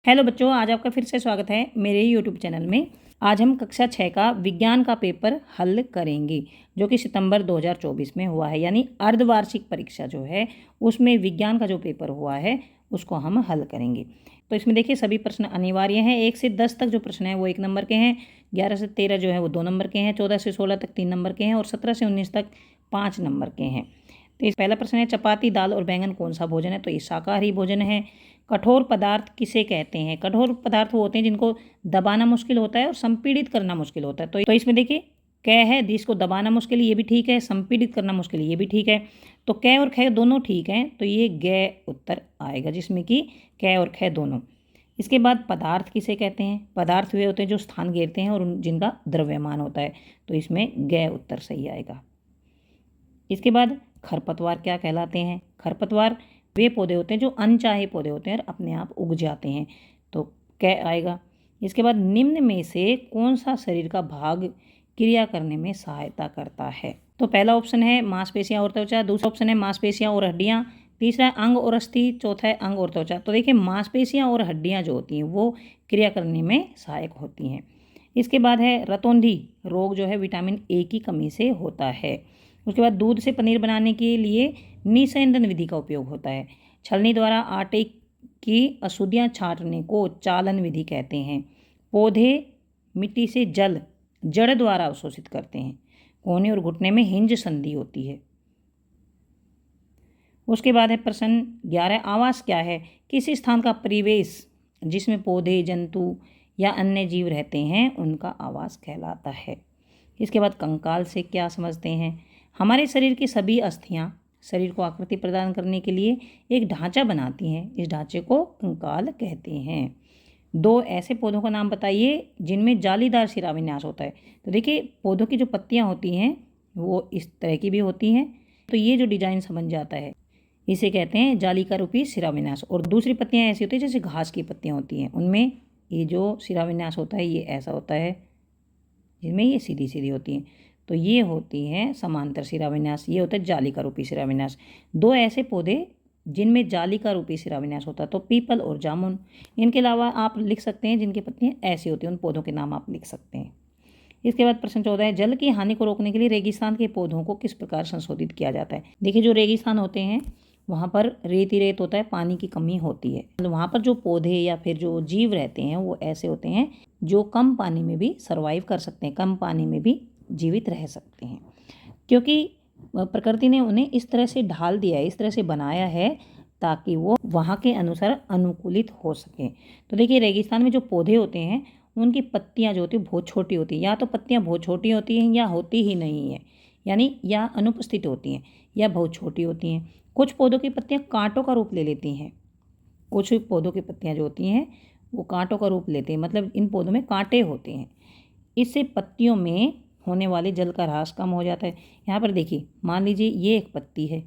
Hello बच्चों, आज आपका फिर से स्वागत है मेरे यूट्यूब चैनल में। आज हम कक्षा 6 का विज्ञान का पेपर हल करेंगे जो कि सितंबर 2024 में हुआ है, यानी अर्धवार्षिक परीक्षा जो है उसमें विज्ञान का जो पेपर हुआ है उसको हम हल करेंगे। तो इसमें देखिए सभी प्रश्न अनिवार्य हैं। 1 से 10 तक जो प्रश्न है वो 1 नंबर के हैं, 11 से 13 जो है वो 2 नंबर के हैं, 14 से 16 तक 3 नंबर के हैं और 17 से 19 तक 5 नंबर के हैं। तो इस पहला प्रश्न है, चपाती दाल और बैंगन कौन सा भोजन है? तो ये शाकाहारी भोजन है। कठोर पदार्थ किसे कहते हैं? कठोर पदार्थ वो होते हैं जिनको दबाना मुश्किल होता है और संपीड़ित करना मुश्किल होता है। तो इसमें देखिए क है, जिसको दबाना मुश्किल ये भी ठीक है, संपीड़ित करना मुश्किल ये भी ठीक है। तो क और ख दोनों ठीक हैं, तो ये ग उत्तर आएगा जिसमें कि क और ख दोनों। इसके बाद पदार्थ किसे कहते हैं? पदार्थ वे होते हैं जो स्थान घेरते हैं और जिनका द्रव्यमान होता है, तो इसमें ग उत्तर सही आएगा। इसके बाद खरपतवार क्या कहलाते हैं? खरपतवार वे पौधे होते हैं जो अनचाहे पौधे होते हैं और अपने आप उग जाते हैं, तो क आएगा। इसके बाद निम्न में से कौन सा शरीर का भाग क्रिया करने में सहायता करता है? तो पहला ऑप्शन है मांसपेशियां और त्वचा, दूसरा ऑप्शन है मांसपेशियां और हड्डियां, तीसरा है अंग और अस्थि, चौथा है अंग और त्वचा। तो देखिए मांसपेशियां और हड्डियां जो होती हैं वो क्रिया करने में सहायक होती हैं। इसके बाद है रतौंधी रोग जो है विटामिन ए की कमी से होता है। उसके बाद दूध से पनीर बनाने के लिए निस्यंदन विधि का उपयोग होता है। छलनी द्वारा आटे की अशुद्धियाँ छांटने को चालन विधि कहते हैं। पौधे मिट्टी से जल जड़ द्वारा अवशोषित करते हैं। कोहनी और घुटने में हिंज संधि होती है। उसके बाद है प्रश्न 11, आवास क्या है? किसी स्थान का परिवेश जिसमें पौधे, जंतु या अन्य जीव रहते हैं उनका आवास कहलाता है। इसके बाद कंकाल से क्या समझते हैं? हमारे शरीर की सभी अस्थियां शरीर को आकृति प्रदान करने के लिए एक ढांचा बनाती हैं। इस ढांचे को कंकाल कहते हैं। 2 ऐसे पौधों का नाम बताइए जिनमें जालीदार शिराविन्यास होता है। तो देखिए पौधों की जो पत्तियां होती हैं वो इस तरह की भी होती हैं, तो ये जो डिजाइन सा बन जाता है इसे कहते हैं जालिका रूपी शिराविन्यास। और दूसरी पत्तियां ऐसी होती हैं जैसे घास की पत्तियां होती हैं, उनमें ये जो शिराविन्यास होता है ये ऐसा होता है, जिनमें ये सीधी सीधी होती हैं, तो ये होती हैं समांतर शिराविन्यास। ये होता है जालिका रूपी शिराविन्यास। 2 ऐसे पौधे जिनमें जालिका रूपी शिराविन्यास होता है, तो पीपल और जामुन। इनके अलावा आप लिख सकते हैं जिनकी पत्तियां ऐसी होती हैं, उन पौधों के नाम आप लिख सकते हैं। इसके बाद प्रश्न 14 है, जल की हानि को रोकने के लिए रेगिस्तान के पौधों को किस प्रकार संशोधित किया जाता है? देखिए जो रेगिस्तान होते हैं वहाँ पर रेत ही रेत होता है, पानी की कमी होती है। तो वहाँ पर जो पौधे या फिर जो जीव रहते हैं वो ऐसे होते हैं जो कम पानी में भी सर्वाइव कर सकते हैं, कम पानी में भी जीवित रह सकते हैं, क्योंकि प्रकृति ने उन्हें इस तरह से ढाल दिया है, इस तरह से बनाया है ताकि वो वहाँ के अनुसार अनुकूलित हो सकें। तो देखिए रेगिस्तान में जो पौधे होते हैं उनकी पत्तियाँ जो होती हैं बहुत छोटी होती हैं, या तो पत्तियाँ बहुत छोटी होती हैं या होती ही नहीं है, यानी या अनुपस्थित होती हैं या बहुत छोटी होती हैं। कुछ पौधों की पत्तियाँ कांटों का रूप ले लेती हैं, कुछ पौधों की पत्तियाँ जो होती हैं वो कांटों का रूप लेते हैं, मतलब इन पौधों में कांटे होते हैं। इससे पत्तियों में होने वाले जल का ह्रास कम हो जाता है। यहाँ पर देखिए मान लीजिए ये एक पत्ती है,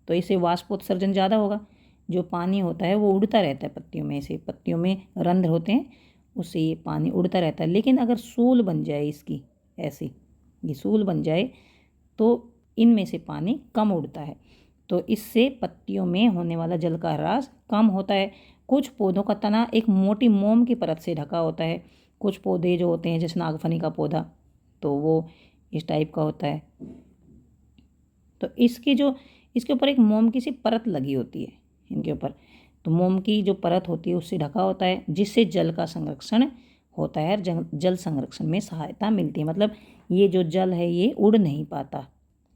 तो इससे वाष्पोत्सर्जन ज़्यादा होगा, जो पानी होता है वो उड़ता रहता है पत्तियों में से, पत्तियों में रंध्र होते हैं उससे ये पानी उड़ता रहता है। लेकिन अगर सूल बन जाए इसकी, ऐसी ये सूल बन जाए तो इनमें से पानी कम उड़ता है, तो इससे पत्तियों में होने वाला जल का ह्रास कम होता है। कुछ पौधों का तना एक मोटी मोम की परत से ढका होता है। कुछ पौधे जो होते हैं जैसे नागफनी का पौधा, तो वो इस टाइप का होता है, तो इसके ऊपर एक मोम की सी परत लगी होती है इनके ऊपर, तो मोम की जो परत होती है उससे ढका होता है, जिससे जल का संरक्षण होता है और जल संरक्षण में सहायता मिलती है। मतलब ये जो जल है ये उड़ नहीं पाता,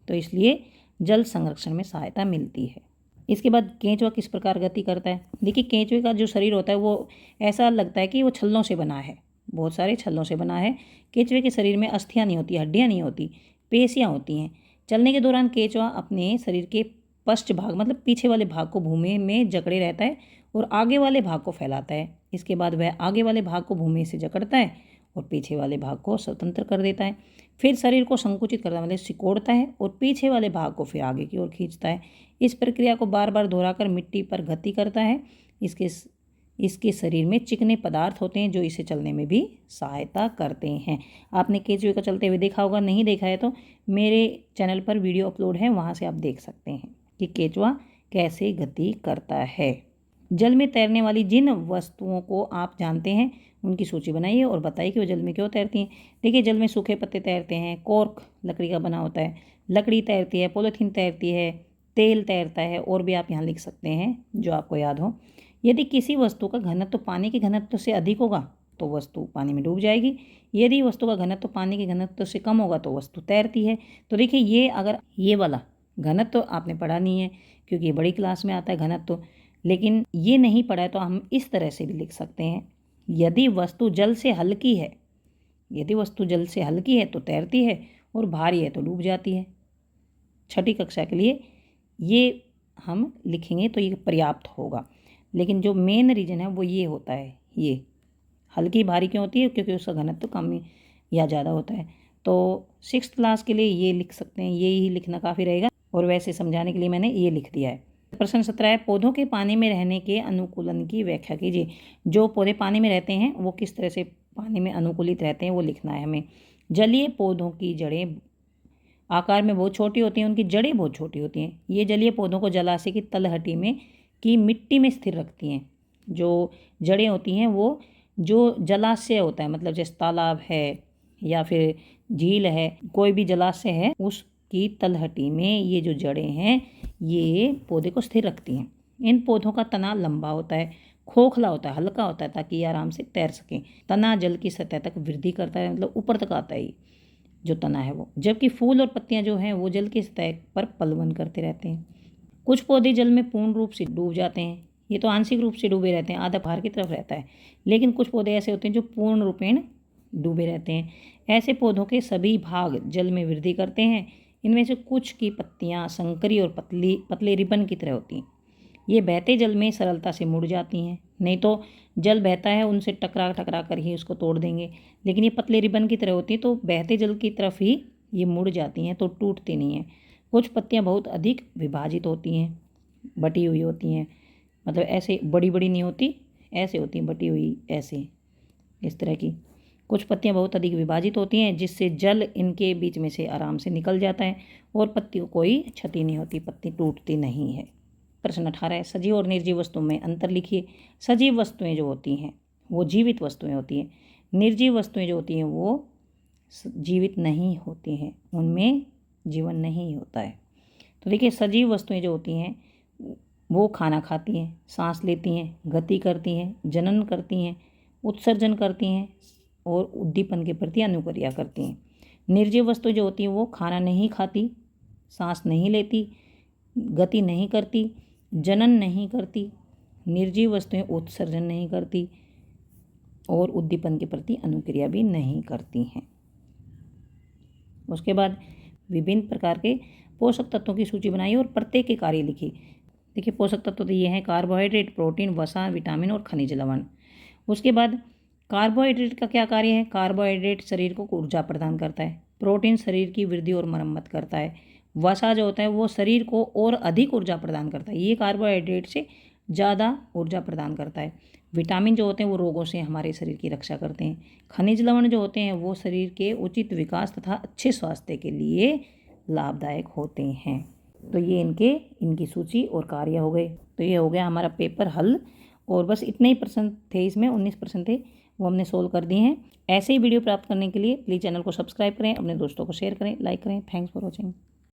तो इसलिए जल संरक्षण में सहायता मिलती है। इसके बाद केंचुआ किस प्रकार गति करता है? देखिए केंचुए का जो शरीर होता है वो ऐसा लगता है कि वो छल्लों से बना है, बहुत सारे छल्लों से बना है। केंचुए के शरीर में अस्थियाँ नहीं होती, हड्डियाँ नहीं होती, पेशियाँ होती हैं। चलने के दौरान केंचुआ अपने शरीर के पश्च भाग मतलब पीछे वाले भाग को भूमि में जकड़े रहता है और आगे वाले भाग को फैलाता है। इसके बाद वह आगे वाले भाग को भूमि से जकड़ता है और पीछे वाले भाग को स्वतंत्र कर देता है। फिर शरीर को संकुचित करता है, मतलब सिकोड़ता है और पीछे वाले भाग को फिर आगे की ओर खींचता है। इस प्रक्रिया को बार बार दोहराकर मिट्टी पर गति करता है। इसके शरीर में चिकने पदार्थ होते हैं जो इसे चलने में भी सहायता करते हैं। आपने केंचुए को चलते हुए देखा होगा, नहीं देखा है तो मेरे चैनल पर वीडियो अपलोड है, वहाँ से आप देख सकते हैं कि केंचुआ कैसे गति करता है। जल में तैरने वाली जिन वस्तुओं को आप जानते हैं उनकी सूची बनाइए और बताइए कि वो जल में क्यों तैरती हैं। देखिए, जल में सूखे पत्ते तैरते हैं, कॉर्क लकड़ी का बना होता है, लकड़ी तैरती है, पॉलीथीन तैरती है, तेल तैरता है, और भी आप यहाँ लिख सकते हैं जो आपको याद हो। यदि किसी वस्तु का घनत्व पानी के घनत्व से अधिक होगा तो वस्तु पानी में डूब जाएगी। यदि वस्तु का घनत्व पानी के घनत्व से कम होगा तो वस्तु तैरती है। तो देखिए, ये अगर ये वाला घनत्व आपने पढ़ा नहीं है क्योंकि ये बड़ी क्लास में आता है घनत्व, लेकिन ये नहीं पढ़ा है तो हम इस तरह से भी लिख सकते हैं, यदि वस्तु जल से हल्की है, यदि वस्तु जल से हल्की है तो तैरती है और भारी है तो डूब जाती है। छठी कक्षा के लिए ये हम लिखेंगे तो ये पर्याप्त होगा। लेकिन जो मेन रीज़न है वो ये होता है, ये हल्की भारी क्यों होती है, क्योंकि उसका घनत्व कम या ज़्यादा होता है। तो 6th क्लास के लिए ये लिख सकते हैं, ये ही लिखना काफ़ी रहेगा, और वैसे समझाने के लिए मैंने ये लिख दिया है। प्रश्न 17 है, पौधों के पानी में रहने के अनुकूलन की व्याख्या कीजिए। जो पौधे पानी में रहते हैं वो किस तरह से पानी में अनुकूलित रहते हैं वो लिखना है हमें। जलीय पौधों की जड़ें आकार में बहुत छोटी होती हैं, उनकी जड़ें बहुत छोटी होती हैं। ये जलीय पौधों को जलाशय की तलहटी में की मिट्टी में स्थिर रखती हैं। जो जड़ें होती हैं वो जो जलाशय होता है, मतलब जैसे तालाब है या फिर झील है, कोई भी जलाशय है, उसकी तलहटी में ये जो जड़ें हैं ये पौधे को स्थिर रखती हैं। इन पौधों का तना लंबा होता है, खोखला होता है, हल्का होता है, ताकि ये आराम से तैर सकें। तना जल की सतह तक वृद्धि करता है, मतलब ऊपर तक आता है जो तना है वो। जबकि फूल और पत्तियां जो हैं वो जल की सतह पर पलवन करते रहते हैं। कुछ पौधे जल में पूर्ण रूप से डूब जाते हैं, ये तो आंशिक रूप से डूबे रहते हैं, आधा बाहर की तरफ रहता है। लेकिन कुछ पौधे ऐसे होते हैं जो पूर्ण रूपेण डूबे रहते हैं। ऐसे पौधों के सभी भाग जल में वृद्धि करते हैं। इनमें से कुछ की पत्तियां संकरी और पतले रिबन की तरह होती हैं। ये बहते जल में सरलता से मुड़ जाती हैं, नहीं तो जल बहता है उनसे टकरा टकरा कर ही उसको तोड़ देंगे, लेकिन ये पतले रिबन की तरह होती हैं तो बहते जल की तरफ ही ये मुड़ जाती हैं, तो टूटती नहीं हैं। कुछ पत्तियां बहुत अधिक विभाजित होती हैं, बटी हुई होती हैं, मतलब ऐसे बड़ी बड़ी नहीं होती, ऐसे होती हैं बटी हुई, ऐसे इस तरह की। कुछ पत्तियां बहुत अधिक विभाजित होती हैं जिससे जल इनके बीच में से आराम से निकल जाता है और पत्तियों कोई क्षति नहीं होती, पत्ती टूटती नहीं है। प्रश्न 18 है, सजीव और निर्जीव वस्तुओं में अंतर लिखिए। सजीव वस्तुएं जो होती हैं वो जीवित वस्तुएं होती हैं, निर्जीव वस्तुएं जो होती हैं वो जीवित नहीं होती हैं, उनमें जीवन नहीं होता है। तो देखिए, सजीव वस्तुएं जो होती हैं वो खाना खाती हैं, सांस लेती हैं, गति करती हैं, जनन करती हैं, उत्सर्जन करती हैं और उद्दीपन के प्रति अनुक्रिया करती हैं। निर्जीव वस्तु जो होती हैं वो खाना नहीं खाती, सांस नहीं लेती, गति नहीं करती, जनन नहीं करती, निर्जीव वस्तुएं उत्सर्जन नहीं करती और उद्दीपन के प्रति अनुक्रिया भी नहीं करती हैं। उसके बाद विभिन्न प्रकार के पोषक तत्वों की सूची बनाइए और प्रत्येक के कार्य लिखिए। देखिए, पोषक तत्व तो ये हैं कार्बोहाइड्रेट, प्रोटीन, वसा, विटामिन और खनिज लवण। उसके बाद कार्बोहाइड्रेट का क्या कार्य है? कार्बोहाइड्रेट शरीर को ऊर्जा प्रदान करता है। प्रोटीन शरीर की वृद्धि और मरम्मत करता है। वसा जो होता है वो शरीर को और अधिक ऊर्जा प्रदान करता है, ये कार्बोहाइड्रेट से ज़्यादा ऊर्जा प्रदान करता है। विटामिन जो होते हैं वो रोगों से हमारे शरीर की रक्षा करते हैं। खनिज लवण जो होते हैं वो शरीर के उचित विकास तथा अच्छे स्वास्थ्य के लिए लाभदायक होते हैं। तो ये इनकी सूची और कार्य हो गए। तो ये हो गया हमारा पेपर हल, और बस इतने ही प्रश्न थे, इसमें 19 प्रश्न थे, वो हमने सोल्व कर दिए हैं। ऐसे ही वीडियो प्राप्त करने के लिए प्लीज़ चैनल को सब्सक्राइब करें, अपने दोस्तों को शेयर करें, लाइक करें। Thanks for watching.